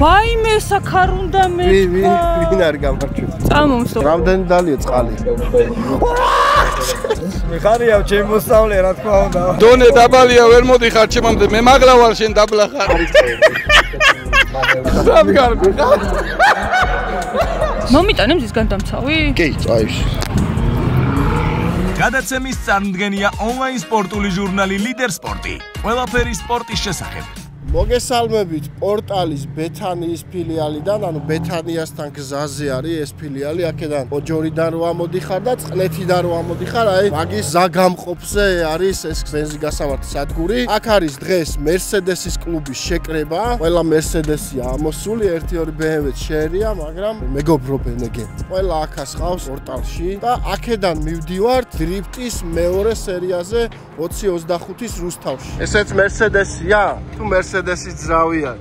Baime sakarunda me. ვინ არ გამარჯვებს? წამომსო. რამდენი დალია წყალი? მიხარია ჩემ მოსავლე რა თქმა უნდა. დონე დაბალია ვერ მოდიხარ ჩემამდე მე მაგლა ვარ შენ დაბლა ხარ. რადგან მომიტანე მზისგან დამცავი? კი, წაიში. გადაცემის წარმდგენია ონლაინ სპორტული ჟურნალი ლიდერ სპორტი. ყველაფერი სპორტის შესახებ. მოგესალმებით პორტალის ბეთანიის ფილიალიდან, ანუ ბეთანიასთან გზაზე არის ეს ფილიალი, აქედან ოჯორიდან რო ამოდიხარ და წყლეთიდან რო ამოდიხარ, აი მაგის ზაგამყოფზე არის ეს ბენზინგასამართი სადგური. აქ არის დღეს მერსედესის კლუბის შეკრება. ყველა მერსედესია ამოსული, 1-2 BMW-ც შეერია, მაგრამ მეგობრობენ ეგენ. ყველა აქას ხავს პორტალში და აქედან მივდივართ დრიფტის მეორე სერიაზე 2025-ის რუსთავში. ესეც მერსედესია? თუ მერსედესის ძრავია.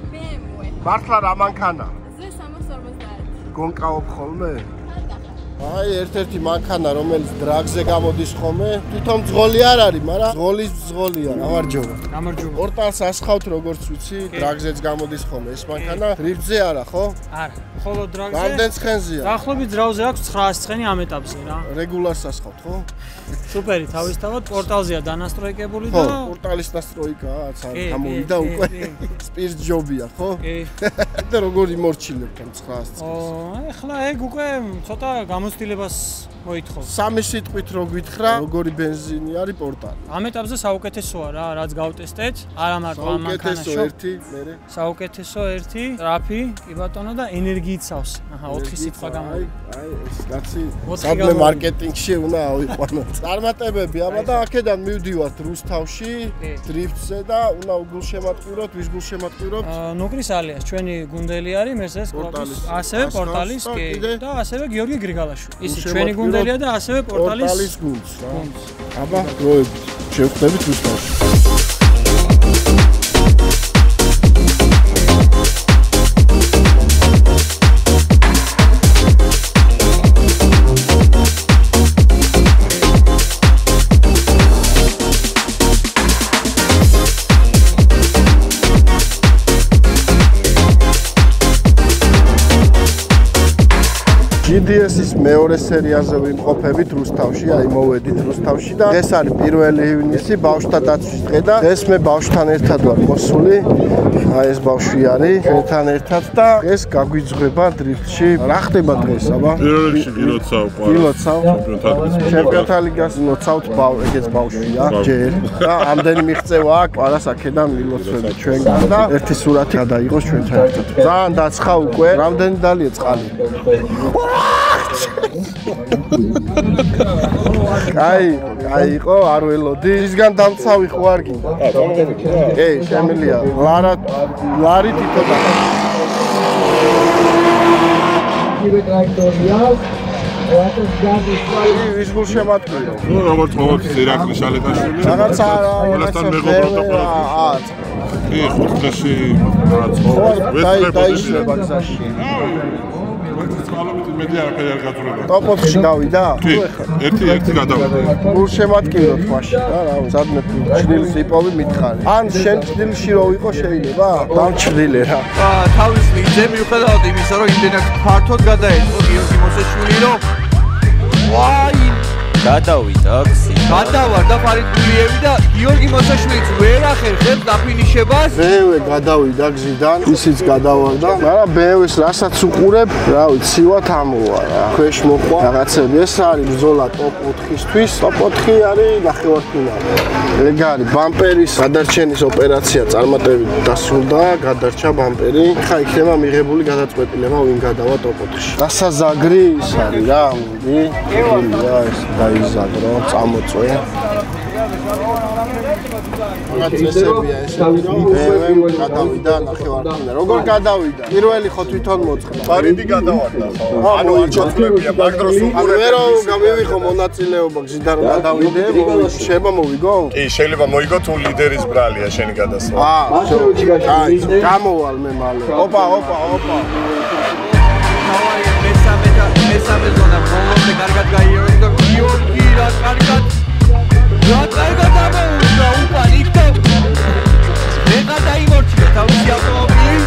მართლა რა მანქანა? Z350. გონკაობ ხოლმე? აი ერთ-ერთი მანქანა რომელიც დრაგზე გამოდის ხოლმე, თვითონ ძღოლი არ არის, მაგრამ ძღოლია. გამარჯობა. გამარჯობა. პორტალს ასხავთ როგორც ვიცი, დრაგზეც გამოდის ხოლმე ეს მანქანა. დრიფტზე არა, ხო? არა, ხოლო დრაგზე. რამდენ ცხენზეა? დაახლოებით ძრავზე აქვს 900 ცხენი ამ ეტაპზე რა. რეგულარს ასხავთ, ხო? სუპერი, თავისთავად პორტალზეა დანასტროიკებული ხო, და პორტალის დასტროიკაა, გამოვიდა უკვე. სპირტ ჯობია, ხო? კი. და როგორი მორჩილებთ ამ 900 ცხენს? ეხლა ეგ უკვე ცოტა გამოცდილებას მოითხოვს. სამი სიტყვით რო გითხრა, როგორი ბენზინი არის პორტალი? ამ ეტაპზე საუკეთესოა რა, რაც გავტესტეთ. არა მარტო ამ მანქანაში. საუკეთესო ერთი, მერე. საუკეთესო ერთი, ტრაფი, კი ბატონო და ენერგიით სავს. აჰა, 4 სიტყვა გამოვიდა. აი, ეს კაცი საერთო მარკეტინგში უნდა ავიყვანოთ. წარმატებები, აბა და აქედან მივდივართ რუსთავში, დრიფტზე და უნდა გულშემატკივროთ, ვის გულშემატკივროთ? ნუკრის ალიას, ჩვენი გუნდელი არის მერსედეს კლუბის, ასევე პორტალის, კი, და ასევე გიორგი გრიგალაშვილი. ის ჩვენი გუნდელია და ასევე პორტალის გუნდს, რა. აბა, დროებით შევხვდებით რუსთავში. GDS-ის მეორე სერიაზე ვიმყოფებით რუსთავში, აი მოვედით რუსთავში და ეს არის 1 ივნისი ბავშვთა დაცვის დღე და ეს მე ბავშვთან ერთად ვარ მოსული. აი ეს ბავშვი არის ჩვენთან ერთად და დღეს გაგვიძღვება დრიფტში. რა ხდება დღეს, აბა? პირველ რიგში გილოცავ ჩემპიონთა ლიგას ლოცავთ ეგეც ბავშვია, ჯერ. და ამდენი მიღწევა აქვს, პარას აქედან მილოცვები ჩვენგან და ერთი სურათი გადაიღოს ჩვენთან ერთად. ძალიან დაცხა უკვე, რამდენი დალია წყალი? კაი იყო, არ ველოდი. ისგან დამცავი ხო არ გინდა? კი, შემიძლია. ლარი თითო და. ის გულშემატკივრო. ნუ როგორც მოვაქცე ირაკლი შალეტაშვილი. რაღაცა ყველასთან მეგობრობდა ყველა. კი, 5 დღეში რაღაც მოვაქცე. დაიშლება გზაში. Top 4-ში გავიდა? კი, ერთი გადავიდა. გულშემატკივროთ მაშინ რა, სადმე ჩრდილს იპოვი მითხარი. ან შენ ჩრდილში რო ვიყო შეიძლება? დამჩრდილე რა. თავის მიზე მიუხედავად იმისა, რომ იმდენად ფართოდ გადაეწყო გიორგი მოსაშვილი, რომ ვაი გადავიდა ქსი. გადავარ და ფარიდ გულიევი და გიორგი მოსაშვილიც ვერ ახერხებს დაფინიშებას. BMW გადავიდა გზიდან, ისიც გადავარდა, მაგრამ BMW-ს რასაც უყურებ, რა ვიცი, ცივად ამოვა რა. ქვეშ მოყვა რაღაცები, ეს არის ბრძოლა top 4-ისთვის. top 4 არის ნახევარფინალი. ეგ არის ბამპერის გადარჩენის ოპერაცია წარმატებით დასრულდა, გადარჩა ბამპერი. ხა იქნება მიღებული გადაწყვეტილება ვინ გადავა top 4-ში. დასაზაგრი ის არის რა, მოდი. ეს დაიზაგრო, წამოწვე. მაცესებია ესეთი რომ გადავიდა ნახევარფინალში. როგორ გადავიდა? პირველი ხო თვითონ მოწყდა. ფარიდი გადავარდა ხო? ანუ არ ჩაწვლებია, მაგ დროს უყურებ. მე რომ გამივიღო მონაწილეობა გზიდან რომ გადავიდე, შეიძლება მოვიგო? კი, შეიძლება მოიგო თუ ლიდერის ბრალია შენი გადასვლა. კაი, გამოვალ მე მალე. ოპა. მესამე ზონა ბოლომდე კარგად გაიარა და გიორგი რა კარგად ამოუძრა უკან იქ და მე გადაიმორჩილა თავისი ავტომობილი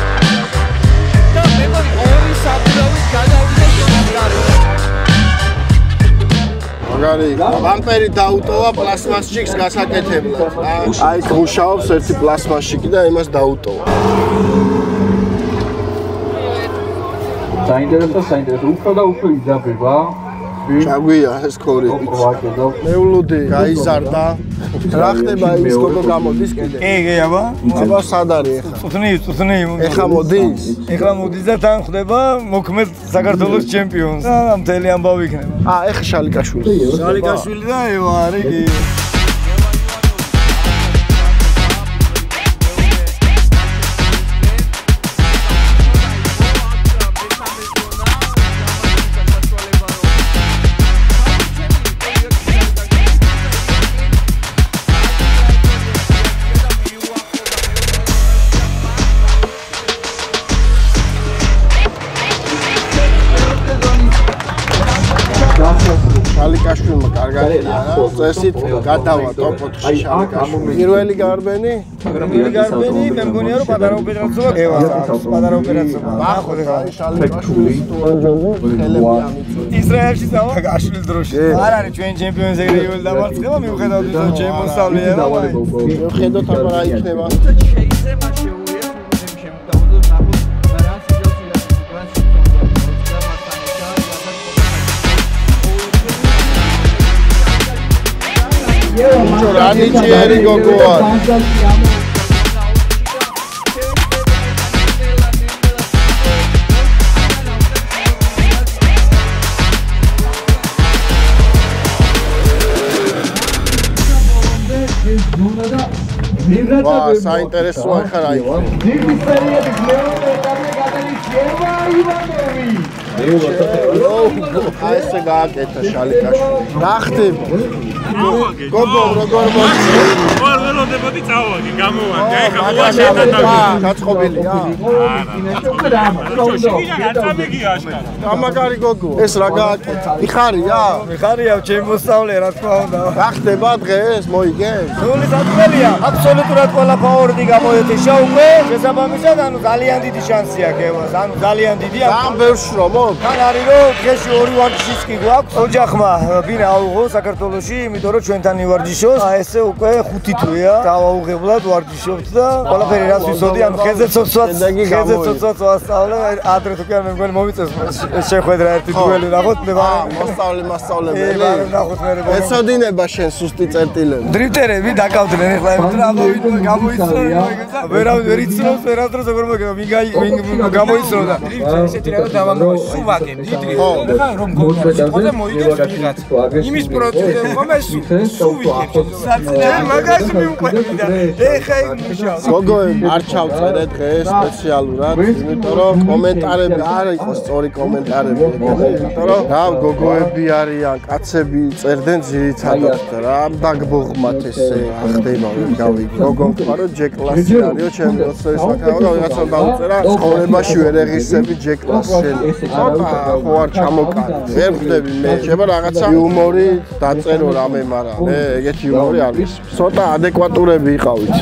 მაგარი ვამპერი დაუტოვა პლასმასჩიკს გასაკეთებლად. აი გუშაობს ერთი პლასმასჩიკი და იმას დაუტოვა. საინტერესო უფრო და უფრო იძაბება. ჩაგვია ეს ქორები. მეულოდი გაიზარდა. რა ხდება ის გოგო გამოდის კიდე? კი, აბა. აბა სად არის ეხა? წუთნი. ეხა მოდის? ეხლა მოდის და თან ხდება მოქმედ საქართველოს ჩემპიონს. და მთელი ამბავი იქნება. ეხა შალიკაშვილი. შალიკაშვილი და ევარი კი. შალიკაშვილმა კარგად წესით გადავა ტოპ 4-ში შალიკაშვილი. პირველი გარბენი? პირველი გარბენი, მე მგონია რომ პატარა ოპერაცია ევა. პატარა ოპერაცია. ნახოთ ეხლა შალიკაშვილი ხელები ამიწვევს. ისრაელში დავა გაშვილ დროში. არ არის ჩვენ ჩემპიონს ეგრე იول დამარცხება, მიუხედავად იმისა, რომ ჩემ მოსავლეა და ხედოთ აბა რა იქნება. შეიძლება შეუძლია პრობლემები შემოთავაზოს ნახოთ და რა სიტუაცია რანიჭიერი გოგო არის. ვა, საინტერესოა ხა რა იქნება. აი ესე გააკეთა შალიკაშვილი. გახდება. გოგო როგორ მოდის? ველოდებოდი წავაგე, გამოვაგე. ეხლა მოვაშენდა და გაწყობილია. გამაგარი გოგო. ეს რა გააკეთა? იხარია? მიხარია ჩემ მოსავლე რა თქმა უნდა. გახდება დღეს მოიგებს? სული საწყელია. აბსოლუტურად ყველა ფავორიტი გამოეთიშა უკვე. შესაბამისად, ანუ ძალიან დიდი შანსი აქვს ევას. ანუ ძალიან დიდი. ამ ბევრს შრომობ? თან არის რომ დღეში ორი ვარჯიშიც კი გვაქვს. ოჯახმა ბინა აუღო საქართველოში, იმიტომ რომ ჩვენთან ივარჯიშოს. ესე უკვე 5 თვეა. დავაუღებლად ვარჯიშობთ და ყველაფერი რაც ვიცოდი, ანუ ხეზე ცოცვაც ვასწავლე. ადრე თუ კი არ მე მგონი მომიწევს შეხვედრა ერთი დუელი ნახოთ მე მოსწავლებელი. ნახოთ მე ეცოდინება შენ სუსტი წერტილები. დრიფტერები დაკავდნენ ეხლა ამბავით გამოიცროდნენ. ვერ იცნობს ვერასდროს როგორ მოგება ვინ გამოიცროდა. ესეთი რა დავანგო სუვაგენ დიდი. ეხლა რომ გონდა ხოზე მოიგებს ვიღაც. იმის პროცესზე ხომე სუვიგებს. საწინააღმდეგო მაგაში მიუყვებდა. ეხა იქ მუშაობს. გოგოები არ ჩავწერე დღეს სპეციალურად, იმიტომ რომ კომენტარები არ იყოს სწორი კომენტარები, იმიტომ რომ რა გოგოები არიან, კაცები წერდნენ ძირითადად და რა დაგბოღმათ ესე ახდება გავიგე. გოგო მხარო ჯეკლასი არისო ჩემი როცევის მაქარო და ვიღაცამ დაუწერა ცხოვრებაში ვერ ეღისები ჯეკლას შენ. ხო არ ჩამოკარი. ვერ ხვდები მე შეება რაღაცა იუმორი დაწერო რამე, მაგრამ მე ეგეთი იუმორი არ არის. ცოტა ადეკვატურები იყავით.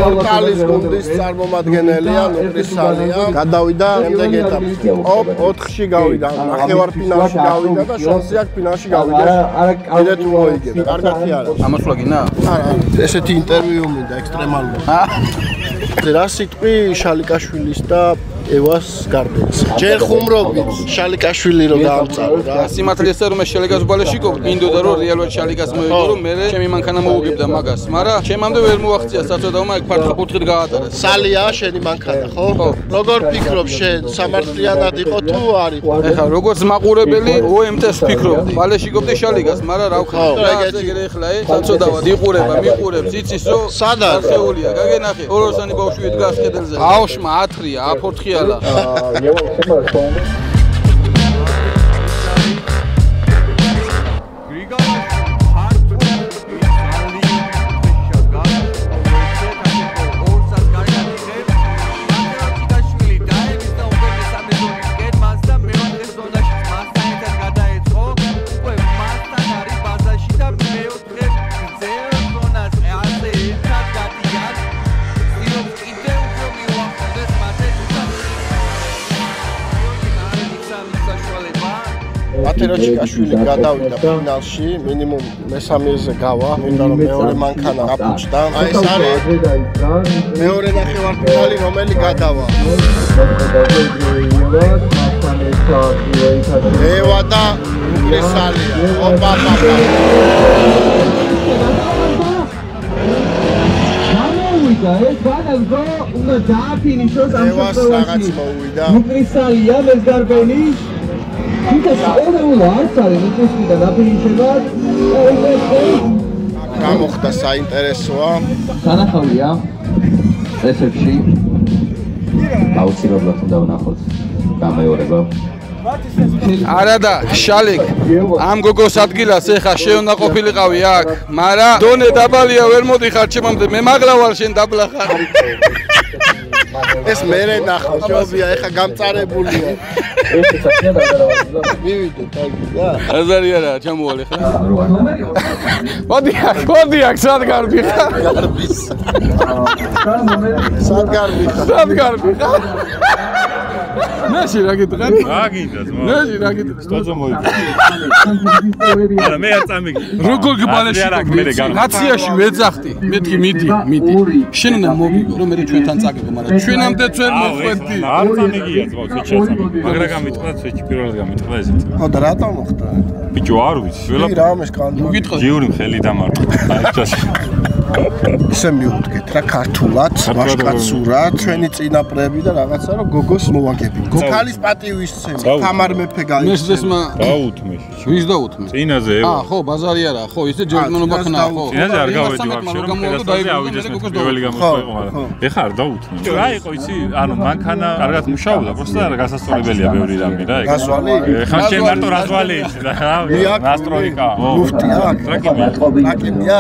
პორტალის გუნდის წარმომადგენელია ნუტრისალია. გადავიდა შემდეგ ეტაპში. ოპ 4-ში გავიდა, ნახევარფინალში გავიდა და შანსი აქვს ფინალში გავიდა. კიდე თუ მოიგებს. კარგათი არის. ამასვლა გინა? არა, ესეთი ინტერვიუ მინდა ექსტრემალური. რა სიტყვი შალიკაშვილის და ევას გარბენს. ჯერ ხუმრობით შალიკაშვილი რო დაამწარო რა. სიმართლეს რომ შალიკას ბალეში გქონდა, მინდოდა რომ რეალურად შალიკას მოიგო, რომ მე ჩემი მანქანა მოუგებდა მაგას. მაგრამ ჩემამდე ვერ მოაღწია საწოდაო, მაგ ფარტყაფუთხით გაატარეს. სალია შენი მანქანა, ხო? როგორ ფიქრობ შენ, სამართლიანად იყო თუ არ იყო? ეხლა როგორც მაყურებელი, OMT-ს ფიქრობდი. ბალეში გქონდა შალიკას, მაგრამ რა ვქნა? ეგრე ეხლა საწოდავად იყურება, მიყურებს, იცის რომ სად არის? არხეულია, გაგენახე. ოროსანი ბავშვი დგას კედელზე. აოშმა ათრია, აფორთხია. მათეროჩიკაშვილი გადავიდა ფინალში, მინიმუმ მესამეზე გავა, იმიტომ რომ მეორე მანქანა აფუჭდა. აი ეს არის მეორე ნახევარფინალი, რომელი გადავა. ევა და უკრესალია. ოპა პაპა. ეს განაზღო უნდა დააფინიშოს ამ რაღაც მოვიდა. უკრესალია ეს გარბენი. თითქოს ყოველ არც არის უკრესალია დაფინიშება. გამოხდა საინტერესოა. სანახავია ესებში. აუცილებლად უნდა ვნახოთ გამეორება. არადა შალიკ ამ გოგოს ადგილას ეხა შეუნა ყოფილიყავი აქ, მაგრამ დონე დაბალია ვერ მოდიხარ ჩემამდე, მე მაგლა ვარ შენ დაბლა ხარ. ეს მერე ნახო, ჯობია, ეხა გამწარებულია. მივიდეთ აგია. აზარი არა, ჩამოვალე ხა. მოდი აქ, სად გარბი ხარ? გარბის. სად გარბი ხარ? სად გარბი ხარ? ნაში რა გიტყვი? რა გინდათ? ნაში რა გიტყვი? სტოძო მოიწვა. არა მე არ წამიგი. როგორ გბალაში ნაციაში ვეძახდი. მეთქი მიდი. შენ უნდა მოგიგო რომ მე ჩვენთან წაგებო, მაგრამ ჩვენამდე ვერ მოხვედდი. არ წამიგია ძმაო, შეჩასამი. მაგრამ გამიტყდა შეჩი პირველად გამიტყდა ესეც. ხო და რატომ მოხდა? ბიჭო არ ვიცი. ველა რა ამეს კანდო. მოგიტყდა. ჯიური ხელი დამარხა. აი ჩაში. ისე მიუდგეთ რა ქართულად, ვაშკაცურად, ჩვენი წინაპრები და რაღაცა რომ გოგოს მოვაგები. გოგალის პატივის ცემი, თამარ მეფე გაიწევს. მესდესმა დაუთმე. ვის დაუთმე? წინაზე ევო. ხო, ბაზარი არა, ხო, ისე ჯერმანობა ხნა, ხო. წინაზე არ გავედი ვაფშე, რომ ფერასტაზე ავიდეს მე პირველი გამოსვლა იყო, მაგრამ ეხა არ დაუთმე. რა იყო იცი? ანუ მანქანა კარგად მუშაობდა, просто არა გასასწორებელია ბევრი რამე რა. გასვალი? ეხა შენ მარტო რაზვალი იცი და რა? ნასტროიკა. მუფტი აქ. ტრაკიმია.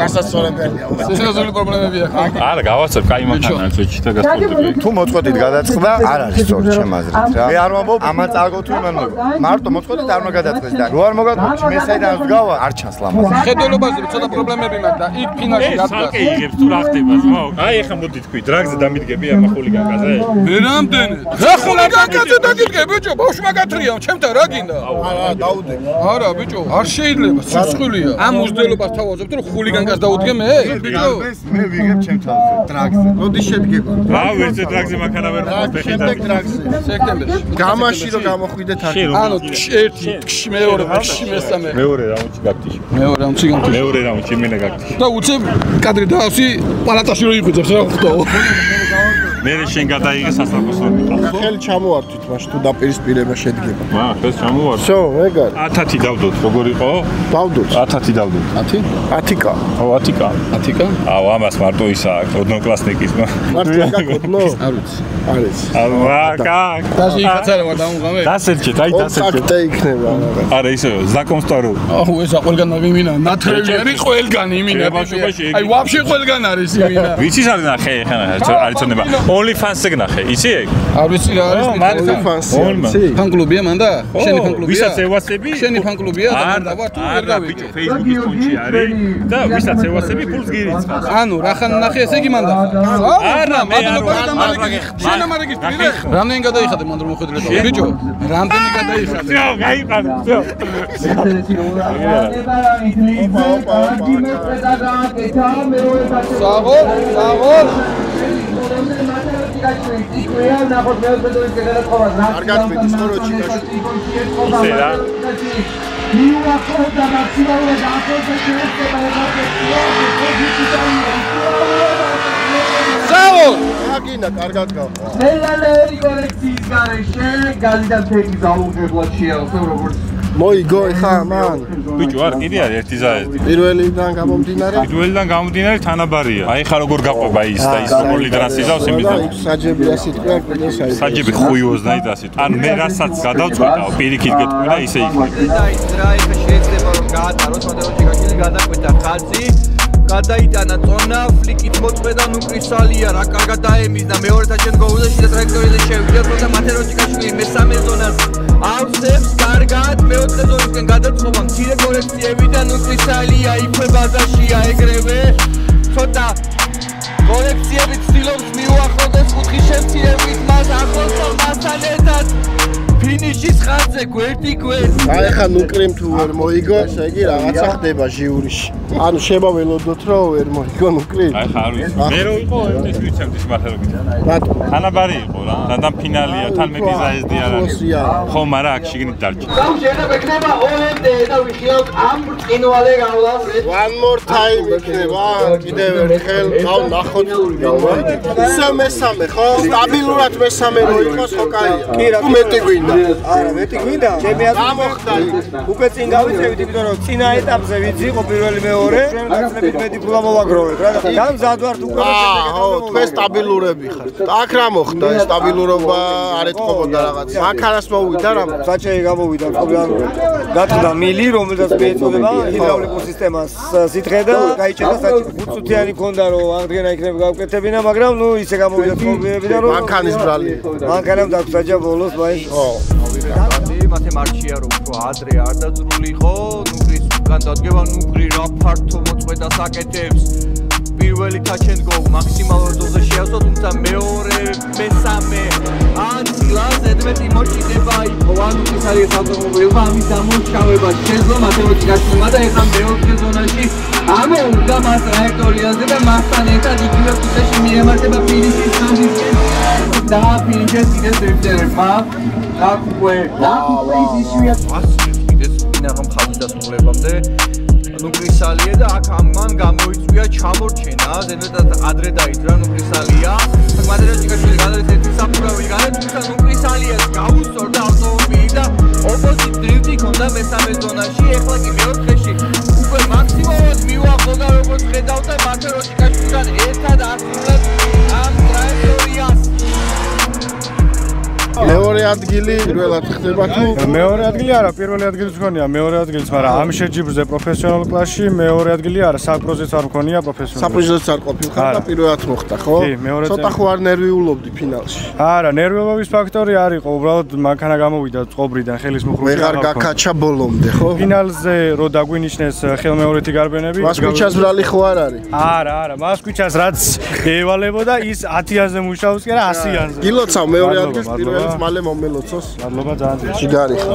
გასასწორებელია. სერიოზული პრობლემებია ხო? არა, გავაცებ, კაი მანქანაა ცოტა და გასწორებული. თუ მოწყვეტით გადაწყდა, არ არის სწორი ჩემ აზრით რა. მე არ ვამბობ, ამან წაგო თუ იმან მოგო. მარტო მოწყვეტით არ უნდა გადაწყდეს და რო არ მოგატყობთ, მე საიდან ვდგავა, არ ჩანს ლამაზი. ხედველობაზე ცოტა პრობლემები მაქვს და იქ ფინალში რა დგას. საკე იგებს თუ რა ხდება ზმაო. აი ეხა მოდი თქვი, დრაგზე დამიდგები ამა ხულიგანკაზე? მე რამდენი? რა ხულიგანკაზე დაგიდგები ბიჭო, ბავშვმა გათრია, ჩემთან რა გინდა? არა, დაუდე. არა ბიჭო, არ შეიძლება, სიცხულია. ამ უძდელობას თავაზობთ რომ ხულიგანკას დაუდგე მე? ბიჭო, მე ვიგებ ჩემ თავზე დრაგზე. მოდი შედგება. რა ვერცე დრაგზე მანქანა ვერ მოხდა ხედა. შემდეგ დრაგზე. სექტემბერში. გამაში რომ გამოხვიდეთ აქ. ანუ ერთი, მეორე, მესამე. მეორე რაუნდში გაგტიში. მეორე რაუნდში გამტიში. მეორე რაუნდში მენა გაგტიში. და უცებ კადრი დაავსი პალატაში რო იყვიძებს რა ხდო. მე შენ გადაიღე სასწრაფოსო. ხელი ჩამოართვით მაშ თუ დაპირისპირება შედგება. ხეს ჩამოვარ. всё, ეგარ. 10 დავდოთ, როგორ იყო? დავდოთ. 10 დავდოთ. 10? 10-კა. ო 10-კა. 10-კა? აუ ამას მარტო ისა აქვს, ოდნოკლასნიკიზმა. მარტო გაკოდნო? არ ვიცი. არის. ავა, დაში იქაცარა ვარ დამუღამე. დასერჩეთ, აი დასერჩეთ. ოქახტე იქნება. არა ისე, знакомство. აჰუ ესა ყველგან იმინა, ნათრევი არის ყველგან იმინა. აი ვაფშე ყველგან არის იმინა. ვიცი სად ნახე ხა არის ცონება. OnlyFans-ზე ნახე, იცი ეგ? არ ვიცი რა არის OnlyFans. ფან-კლუბია მანდა? შენი ფან-კლუბია? ვისაც ევასები? შენი ფან-კლუბია და მანდა ვარ თუ ვერ გავიგე. Facebook-ის კონტი არის და ვისაც ევასები ფულს გირიცხავს. ანუ რახან ნახე ესე იგი მანდა? არა, მე არ შენ ამარ რეგისტრირე? რამდენი გადაიხადე მანდ რომ მოხედრე და ბიჭო, რამდენი გადაიხადე? всё, გაიყარე, всё. საღო, საღო. კარგად მიდის ხოროჩიკაში. ისე რა. საღო. აგინა კარგად გავყვა. ნელანერი კოლექციის გარეშე გალიდან თექი დაუღებლად შეავსო როგორც მოიგო ხა მან. ბიჭო არ კიდე არის ერთი ზაედი. პირველიდან გამომდინარე. პირველიდან გამომდინარე თანაბარია. აი ხა როგორ გაყვება ის და ის როგორ ლიდერას იზავს იმიდან. საჯებია სიტყვა კიდე საერთოდ. საჯები ხუიოზნაი და სიტყვა. ანუ მე რასაც გადავწყვეტავ, პირიქით გეტყვი და ისე იქნება. და ის რა იქა შეიძლება რომ გაატაროთ მოდელოჩიკაშვილი გადაკვეთა ხალხი. გადაიტანა წონა, ფლიკით მოწყვეტა ნუკრისალია, რა კარგად დაემის და მეორეთა შენ გოულეში და ტრაქტორიზე შევიდა, თუმცა მათეროჩიკაშვილი მესამე ზონას ავსებს კარგად, მეოთხე ზონისკენ გადაწყობა მცირე კორექციები და ნუკრისალია იქვე ბაზაშია ეგრევე. ცოტა კორექციები ცდილობს მიუახლოვდეს კუთხის შემცირებით მას ახლოს და მასთან ერთად ფინიშის ხაზი ხაზზე გვერდი გვერდი. აი ხა ნუკრიმ თუ ვერ მოიგო, ესე იგი რაღაცა ხდება ჟიურიში. ანუ შემოველოდოთ რომ ვერ მოიგო ნუკრიმ. აი ხა არ ვიცი. მე რო იყო ეს ვიცემთ ის მართალობით. ბატონო. თანაბარი იყო რა. და ფინალია, თან მე ბიზაესდი არ არის. ხო, მაგრამ აქ შიგნით დარჩა. გამშენა მეკნება ორენდე და ვიხილავთ ამ ბრწყინვალე გავლას. One more time იქნება. კიდევ ერთხელ ყავ ნახოთ. მესამე ხო? სტაბილურად მესამე რო იყოს ხო კაია. კი რა. მეტი გვინდა. არა, მეტი გვინდა. ჩემი აზრით გამოხდა. უკვე წინ გავიწევით, იმიტომ რომ წინა ეტაპზე ვიცი იყო პირველი მეორე, ჩვენ გაცნებით მეტი ფულა მოვაგროვეთ რა. და მზად ვართ უკვე აა, ხო, თქვენ სტაბილურები ხართ. აქ რა მოხდა? ეს სტაბილურობა არ ეთყობოდა რაღაც. მანქანას მოვიდა რა? საჭე გამოვიდა, გათდა მილი, რომელსაც მეეწოდება ჰიდრაულიკურ სისტემას სითხე და გაიჭერდა საჭე. 5 წუთიანი ქონდა რომ აღდგენა იქნება გავკეთებინა, მაგრამ ნუ ისე გამოვიდა თქობებიდან რომ მანქანის ბრალი. მანქანამ დაგვსაჯა ბოლოს მაინც. ხო. მათე მარჩია რომ უფრო ადრე არ დაძრული იყო, ნუკრის უკან დადგება ნუკრი რა ფართო მოწყვეტას აკეთებს. პირველი touch and go მაქსიმალურ დოზაში შეავსო, თუმცა მეორე, მესამე ან დილას ედმეტი მოჭიდება იყო, ანუ ის არის ავტომობილმა ამის დამოჩავება შეძლო მათემატიკაშვილმა და ეხლა მეოთხე ზონაში ამოუდგა მას ტრაექტორიაზე და მასთან ერთად იგივე ფუტეში მიემართება ფინიშის ხაზისკენ და ფინიშის კიდეს ერთერმა დაკვე ისიშია კიდეს ინახამ ხაზი დასრულებამდე ნუკრისალია და აქ ამან გამოიწვია ჩამორჩენა, ზედმეტად ადრე დაიძრა ნუკრისალია. მატერიალიკაშვილი გადადის ერთი საფურავი გარეთ, თუმცა ნუკრისალიას გაუსწორდა ავტომობილი და ოპოზიტ დრიფტი ჰქონდა მესამე ზონაში, ეხლა კი მეოთხეში უკვე მაქსიმალურად მიუახლოვდა, როგორც ხედავთ და მატერიალიკაშვილთან ერთად ასრულებს ამ ტრაექტორიას. მეორე ადგილი პირველად ხდება თუ მეორე ადგილი არა, პირველი ადგილიც მქონია, მეორე ადგილიც, მაგრამ ამ შეჯიბრზე პროფესიონალ კლასში მეორე ადგილი არა, საპროზეც არ მქონია პროფესიონალი. საპროზეც არ ყოფილიყარ და პირველად მოხდა, ხო? კი, მეორე ცოტა ხო არ ნერვიულობდი ფინალში. არა, ნერვიულობის ფაქტორი არ იყო, უბრალოდ მანქანა გამოვიდა წყობრიდან, ხელის მუხრუჭი ვეღარ გაკაჩა ბოლომდე, ხო? ფინალზე რო დაგვინიშნეს ხელმეორეთი გარბენები, მასკვიჩას ბრალი ხო არ არის? არა, მასკვიჩას რაც ევალებოდა ის 10-ზე მუშაობს კი არა 100-ზე. გილოცავ მეორე ადგილს პირველ მალე მომელოცოს. მადლობა ძალიან. ჯიგარი ხო.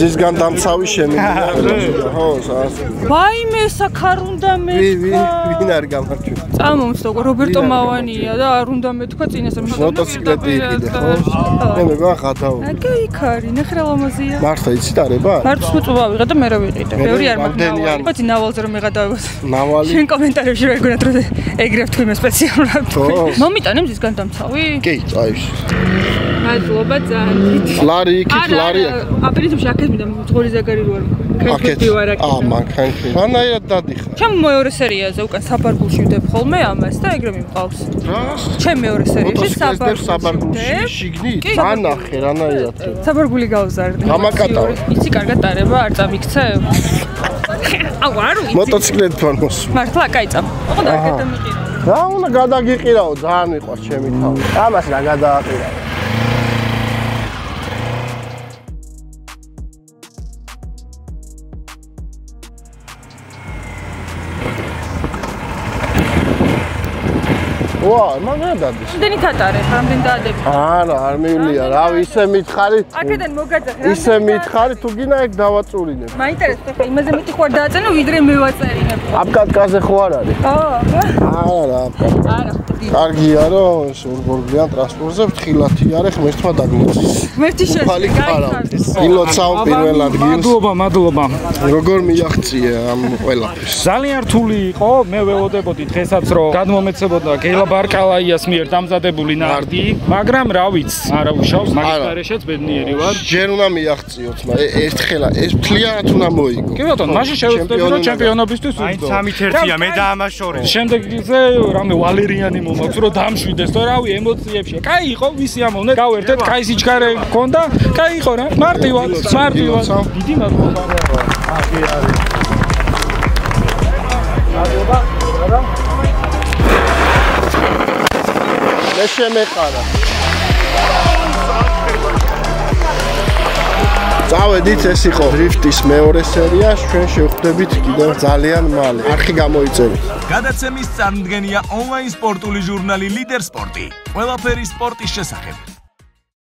ზისგან დამცავი შემიძლია. ხო, სას. ვაიმე საქარ უნდა მეთქვა. ვინ არ გამარჯვე. წამომსდო რობერტო მავანია და არ უნდა მეთქვა წინასე მოტოციკლეტი იყიდე ხო? მე მეგონა ხათაო. აკა იქ არის, ნახე რა ლამაზია. მართლა იცით არება? მარტო მოწვა ვიღე და მე რა ვიყიდე. ბევრი არ მაქვს. ხოთი ნავალზე რომ მეღადავებოდ. ნავალი. შენ კომენტარებში რა გქონათ რომ ეგრევ თქვი მე სპეციალურად. მომიტანე მზისგან დამცავი? კი, წაიში. მადლობა ძალიან. ლარი იქით, ლარი. აპერიტივში აქეთ მინდა მძღოლი ზაგარი რო არ აქეთ ვარ აქ. მანქანაში. ანაირად დადიხარ. ჩემ მეორე სერიაზე უკან საბარგულში ვდებ ხოლმე ამას და ეგრე მიმყავს. რა? ჩემ მეორე სერიაში საბარგულში შიგნით. ანახე რანაირად. საბარგული გავზარდი. გამაკატავ. იცი კარგად დარება არ წამიქცევ. აუ არ ვიცი. მოტოციკლეტ ფორმოს. მართლა კაი წამ. ოღონდ არ გადამიყირო. რა უნდა გადაგიყირავო, ძალიან მიყვარს ჩემი თავი. ამას რა გადააყირავო. ვა, მაგა დადის. იმდენი თატარე, რამდენი დაადები? არა, არ მივლია. რავი, ისე მითხარი. აქედან მოგაძახე. ისე მითხარი, თუ გინდა ეგ დავაწურინებ. მაინტერესებს, ხო, იმაზე მეტი ხო არ დააწენო, ვიდრე მე ვაწერინებ. აპკატკაზე ხო არ არის? არა, აპკატკა. არა. კარგია, რომ სურგორგიან ტრანსპორტზე ფრთხილათი არის, ღმერთმა დაგმოცის. ღმერთი შეძლებს. გილოცავ პირველ ადგილს. მადლობა. როგორ მიაღწია ამ ყველაფერს? ძალიან რთული იყო, მე ველოდებოდი დღესაც რომ გადმომეცებოდა გელა ბარკალაიას მიერ დამზადებული ნარდი, მაგრამ რა ვიცი, არა უშავს, მაგის გარეშეც ბედნიერი ვარ. ჯერ უნდა მიაღწიოთ, ერთხელა ეს მთლიანად უნდა მოიგო. კი ბატონო, მაშინ შევეცდები რომ ჩემპიონობისთვის ვიგო. აინც 1-1-ია, მე დაამაშორე. შემდეგზე რამე ვალერიანი მომაქვს რომ დამშვიდეს, თო რავი, ემოციებში. კაი იყო, ვისი ამოვნე, გავერთეთ, კაი სიჩქარე გქონდა, კაი იყო რა. მარტივად. დიდი მადლობა. აქ არის. მადლობა. მე შემეყარა. წავედით, ეს იყო დრიფტის მეორე სერია, ჩვენ შევხვდებით კიდევ ძალიან მალე. არხი გამოიწერეთ. გადაცემის წარმოდგენია ონლაინ სპორტული ჟურნალი ლიდერ სპორტი. ყველაფერი სპორტის შესახებ.